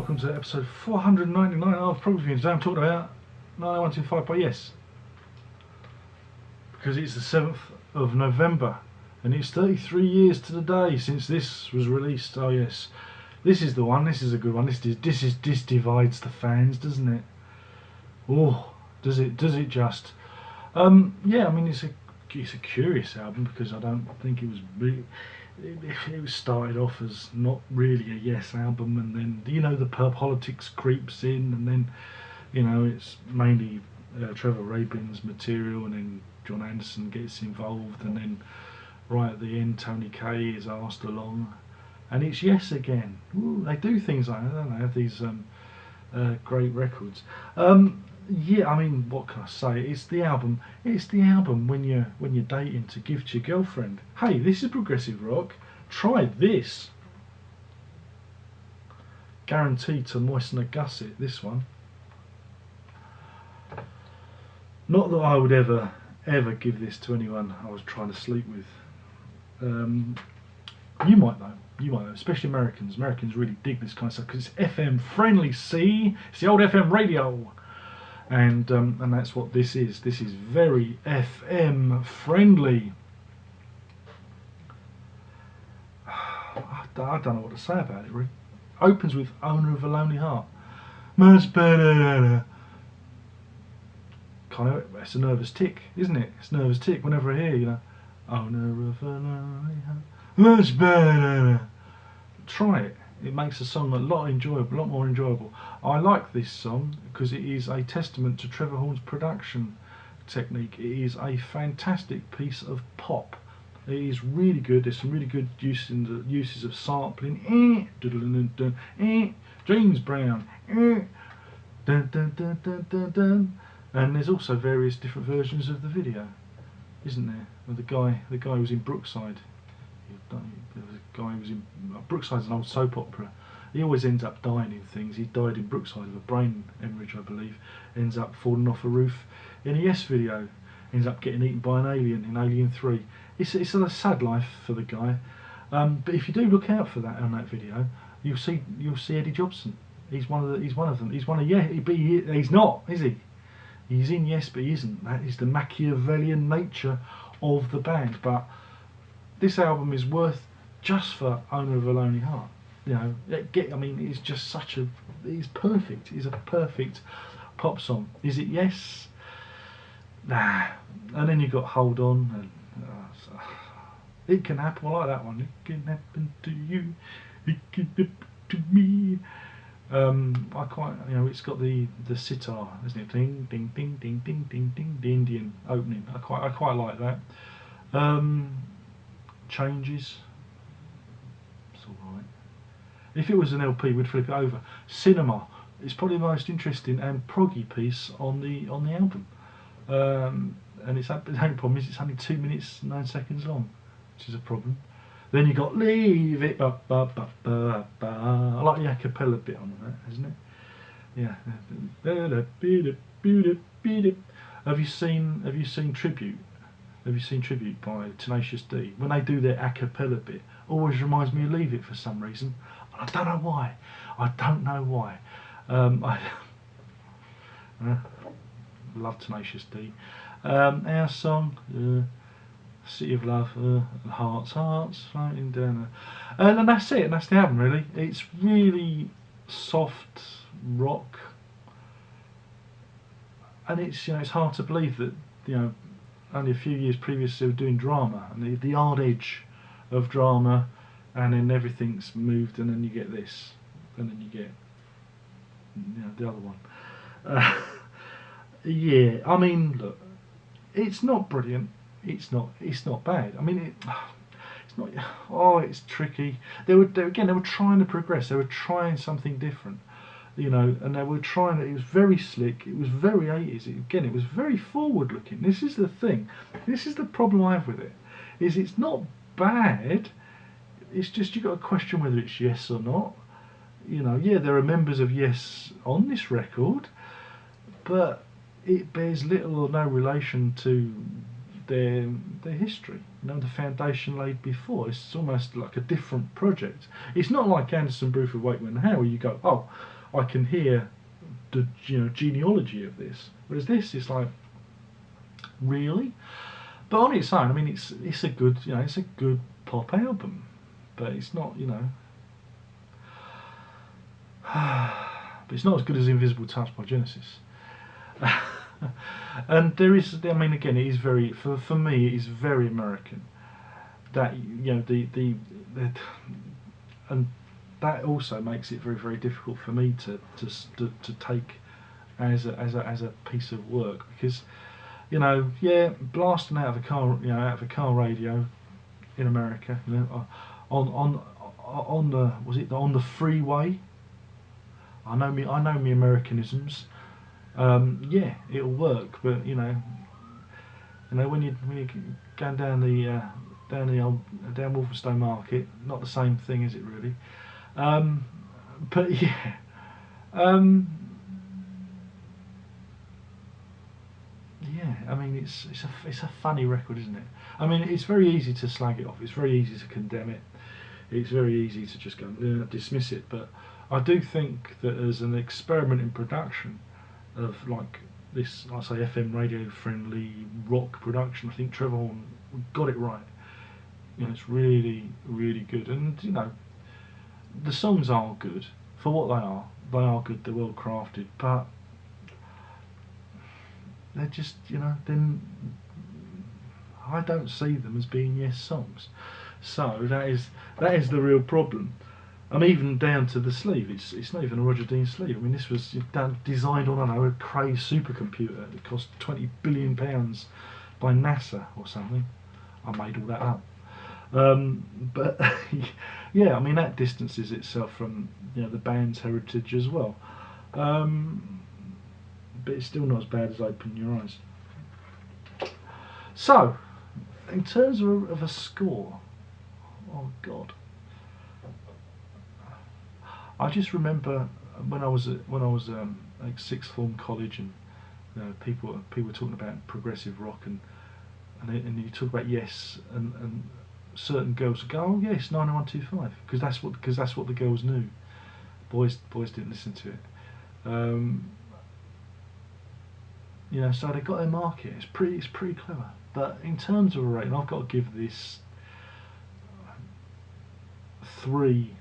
welcome to episode 499 of Prog. Today I'm talking about 90125 by Yes, because it's the 7th of November and it's 33 years to the day since this was released. Oh yes, this is the one. This is a good one. This divides the fans, doesn't it? Oh, does it just? Yeah, I mean it's a curious album because I don't think it was really. It was started off as not really a Yes album, and then the politics creeps in, and then it's mainly Trevor Rabin's material, and then John Anderson gets involved, and then right at the end Tony Kaye is asked along, and it's Yes again. Ooh, they do things like that, don't they? They have these great records. Yeah, I mean, what can I say? It's the album. It's the album when you're dating to give to your girlfriend. Hey, this is progressive rock. Try this. Guaranteed to moisten a gusset. This one. Not that I would ever give this to anyone I was trying to sleep with. You might though. You might know, especially Americans. Americans really dig this kind of stuff because it's FM friendly. See, it's the old FM radio. And that's what this is. This is very FM friendly. I don't know what to say about it really. Opens with Owner of a Lonely Heart. Much better. Kind of, it's a nervous tick, isn't it? It's a nervous tick whenever I hear, Owner of a Lonely Heart. Much better. Try it. It makes the song a lot more enjoyable. I like this song because it is a testament to Trevor Horn's production technique. It is a fantastic piece of pop. It is really good. There's some really good uses of sampling. James Brown. And there's also various different versions of the video, isn't there? Of the guy who was in Brookside. There was a guy who was in Brookside's an old soap opera. He always ends up dying in things. He died in Brookside of a brain hemorrhage, I believe. Ends up falling off a roof in a Yes video. Ends up getting eaten by an alien in Alien 3. It's a sad life for the guy. But if you do look out for that on that video, you'll see Eddie Jobson. He's one of them. He's one of he's not, is he? He's in Yes, but he isn't. That is the Machiavellian nature of the band. But this album is worth just for Owner of a Lonely Heart. I mean, it's just it's perfect. It's a perfect pop song. Is it Yes? Nah. And then you got Hold On, and It Can Happen. I like that one. It can happen to you. It can happen to me. I quite, it's got the sitar, isn't it? Ding, ding, ding, ding, ding, ding, ding, the Indian opening. I quite like that. Changes. It's alright. If it was an LP, we'd flip it over. Cinema is probably the most interesting and proggy piece on the album. And the only problem is it's only 2 minutes 9 seconds long, which is a problem. Then you got Leave It. Ba, ba, ba, ba, ba. I like the a cappella bit on that, isn't it? Yeah. Have you seen Tribute? Have you seen Tribute by Tenacious D? When they do their a cappella bit, always reminds me of Leave It for some reason. And I don't know why. I love Tenacious D. Our song, City of Love, Hearts floating down. And that's it. And that's the album really. It's really soft rock. And it's it's hard to believe that only a few years previous they were doing drama, and the hard edge of drama, and then everything's moved, and then you get this, and then you get the other one. Yeah, I mean, look, it's not brilliant. It's not bad. I mean, it's not. Oh, it's tricky. They were trying to progress. They were trying something different. And they were trying. It was very slick. It was very 80s. It was very forward-looking. This is the thing. This is the problem I have with it. Is it's not bad. It's just you got to question whether it's Yes or not. Yeah, there are members of Yes on this record, but it bears little or no relation to their history, the foundation laid before. It's almost like a different project. It's not like Anderson, Bruford, Wakeman and Howe, where you go, oh, I can hear the genealogy of this. Whereas this is like, really? But on its own, I mean, it's a good, it's a good pop album, but it's not, but it's not as good as Invisible Touch by Genesis. And there is, I mean, again, it is very, for me, it is very American. That and that also makes it very, very difficult for me to take as a piece of work, because blasting out of a car, out of a car radio in America, on the freeway. I know me Americanisms. It'll work, but when you going down Wolverstone Market, not the same thing, is it really? But yeah, I mean, it's a funny record, isn't it? I mean, it's very easy to slag it off. It's very easy to condemn it. It's very easy to just go dismiss it. But I do think that as an experiment in production of like this, I say, FM radio friendly rock production, I think Trevor Horn got it right. It's really, really good, and the songs are good for what they are. They are good. They're well crafted, but they're just, then I don't see them as being Yes songs. So that is the real problem. I'm even down to the sleeve. It's not even a Roger Dean sleeve. I mean, this was designed on, a Cray supercomputer that cost £20 billion by NASA or something. I made all that up. But yeah, I mean, that distances itself from the band's heritage as well. But it's still not as bad as Open Your Eyes. So, in terms of a score, oh God, I just remember when I was like sixth form college, and people were talking about progressive rock, and you talk about Yes, and certain girls would go, oh yes, 90125, because that's what the girls knew. Boys didn't listen to it. So they got their market. It's pretty clever. But in terms of a rating, I've got to give this 3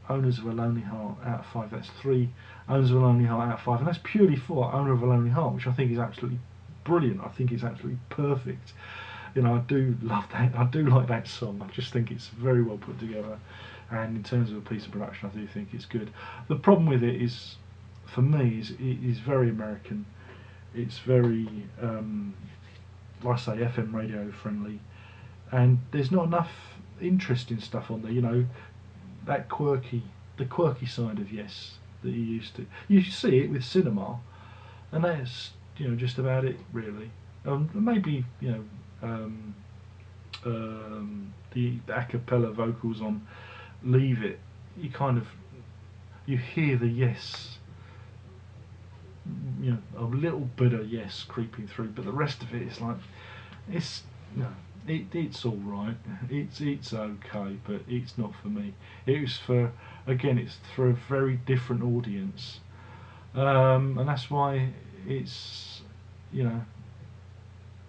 Owners of a Lonely Heart out of 5. That's 3 Owners of a Lonely Heart out of 5, and that's purely for Owner of a Lonely Heart, which I think is absolutely brilliant. I think it's absolutely perfect. I do love that. I do like that song. I just think it's very well put together, and in terms of a piece of production, I do think it's good. The problem with it is, for me, it is very American. It's very, like I say, FM radio friendly, and there's not enough interesting stuff on there. The quirky side of Yes that you see it with Cinema, and that's just about it really. Maybe the a cappella vocals on Leave It, you hear the Yes, a little bit of Yes creeping through, but the rest of it is like, it's all right. It's okay, but it's not for me. It's for a very different audience, and that's why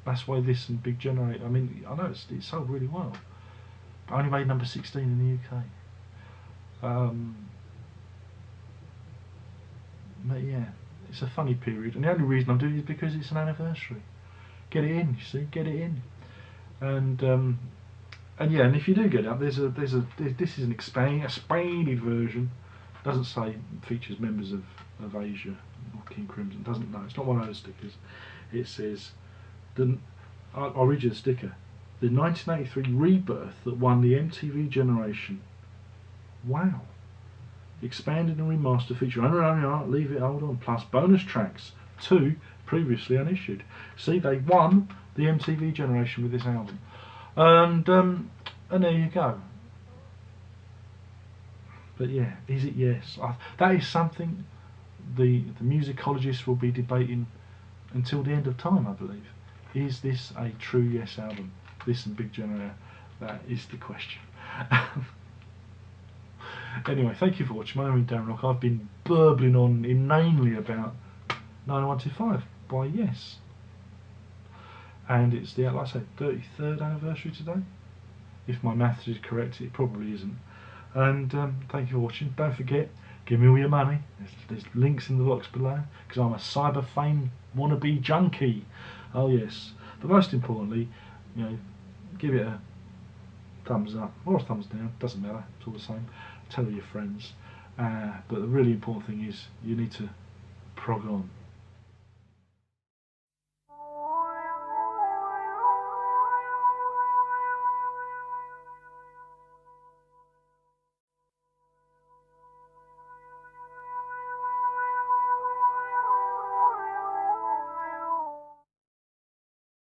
that's why this and Big Generator. I mean, I know it sold really well, but only made number 16 in the UK. But yeah, it's a funny period, and the only reason I'm doing it is because it's an anniversary. Get it in, you see, get it in, and yeah, and if you do get it up, this is an expanded version. Doesn't say features members of Asia or King Crimson. Doesn't know. It's not one of those stickers. It says I'll read you the sticker. The 1983 Rebirth that won the MTV Generation. Wow. Expanded and remastered feature Art, Leave It, Hold On, plus bonus tracks, 2 previously unissued. See, they won the MTV Generation with this album, and there you go. But yeah, is it Yes? That is something the musicologists will be debating until the end of time, I believe. Is this a true Yes album? This and Big Generator? That is the question. Anyway, thank you for watching. My name is Darren Rock. I've been burbling on inanely about 9125 by Yes. And it's the, like I say, 33rd anniversary today. If my maths is correct, it probably isn't. And thank you for watching. Don't forget, give me all your money. There's links in the box below, because I'm a cyber fame wannabe junkie. Oh yes. But most importantly, you know, give it a thumbs up or a thumbs down. Doesn't matter. It's all the same. Tell all your friends. But the really important thing is you need to prog on.